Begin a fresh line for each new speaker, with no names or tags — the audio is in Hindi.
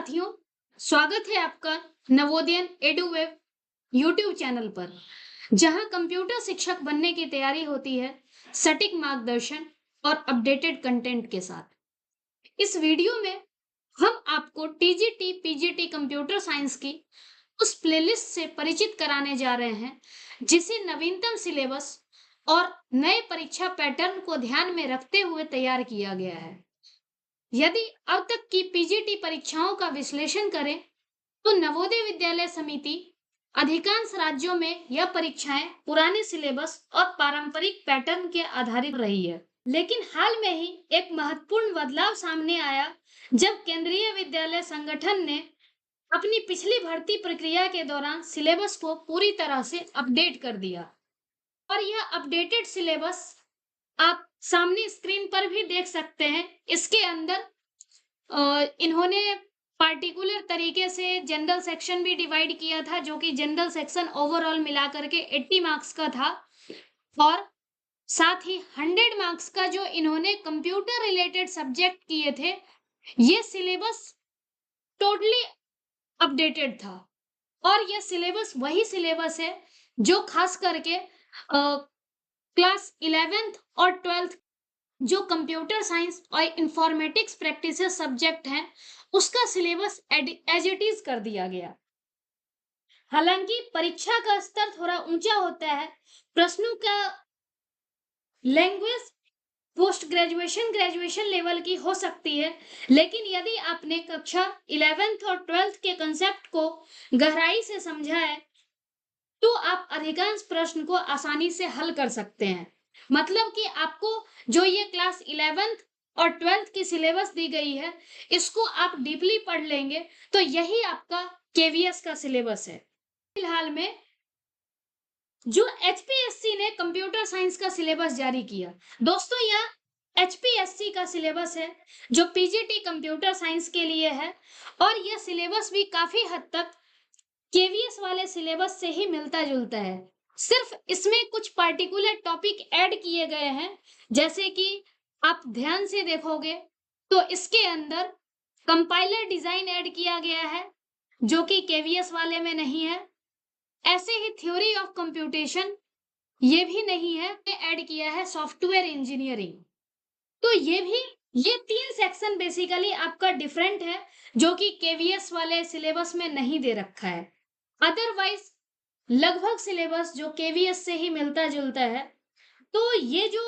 साथियों, स्वागत है आपका नवोदयन एडुवेब यूट्यूब चैनल पर, जहां कंप्यूटर शिक्षक बनने की तैयारी होती है सटीक मार्गदर्शन और अपडेटेड कंटेंट के साथ। इस वीडियो में हम आपको टीजीटी पीजीटी कंप्यूटर साइंस की उस प्लेलिस्ट से परिचित कराने जा रहे हैं जिसे नवीनतम सिलेबस और नए परीक्षा पैटर्न को ध्यान में रखते हुए तैयार किया गया है। यदि अब तक की पीजीटी परीक्षाओं का विश्लेषण करें तो नवोदय विद्यालय समिति अधिकांश राज्यों में यह परीक्षाएं पुराने सिलेबस और पारंपरिक पैटर्न के आधारित रही है, लेकिन हाल में ही एक महत्वपूर्ण बदलाव सामने आया जब केंद्रीय विद्यालय संगठन ने अपनी पिछली भर्ती प्रक्रिया के दौरान सिलेबस को पूरी तरह से अपडेट कर दिया। और यह अपडेटेड सिलेबस आप सामने स्क्रीन पर भी देख सकते हैं। इसके अंदर इन्होंने पार्टिकुलर तरीके से जनरल सेक्शन भी डिवाइड किया था, जो कि जनरल सेक्शन ओवरऑल मिला करके 80 मार्क्स का था, और साथ ही 100 मार्क्स का जो इन्होंने कंप्यूटर रिलेटेड सब्जेक्ट किए थे, ये सिलेबस टोटली अपडेटेड था। और यह सिलेबस वही सिलेबस है जो खास करके क्लास 11th और 12th जो कंप्यूटर साइंस और इंफॉर्मेटिक्स प्रैक्टिसेस सब्जेक्ट हैं, उसका सिलेबस एज इट इज कर दिया गया। हालांकि परीक्षा का स्तर थोड़ा ऊंचा होता है, प्रश्नों का language post graduation graduation level की हो सकती है, लेकिन यदि आपने कक्षा 11th और 12th के कंसेप्ट को गहराई से समझा है तो आप अधिकांश प्रश्न को आसानी से हल कर सकते हैं। मतलब कि आपको जो ये क्लास 11th और 12th की सिलेबस दी गई है, इसको आप डीपली पढ़ लेंगे तो यही आपका केवीएस का सिलेबस है। फिलहाल में जो एचपीएससी ने कंप्यूटर साइंस का सिलेबस जारी किया, दोस्तों यह एचपीएससी का सिलेबस है जो पीजीटी कंप्यूटर साइंस के लिए है, और यह सिलेबस भी काफी हद तक केवीएस वाले सिलेबस से ही मिलता जुलता है। सिर्फ इसमें कुछ पार्टिकुलर टॉपिक ऐड किए गए हैं, जैसे कि आप ध्यान से देखोगे तो इसके अंदर कंपाइलर डिजाइन ऐड किया गया है जो कि केवीएस वाले में नहीं है। ऐसे ही थ्योरी ऑफ कंप्यूटेशन ये भी नहीं है, ऐड किया है सॉफ्टवेयर इंजीनियरिंग। तो ये 3 सेक्शन बेसिकली आपका डिफरेंट है जो कि केवीएस वाले सिलेबस में नहीं दे रखा है। अदरवाइज लगभग सिलेबस जो केवीएस से ही मिलता जुलता है। तो ये जो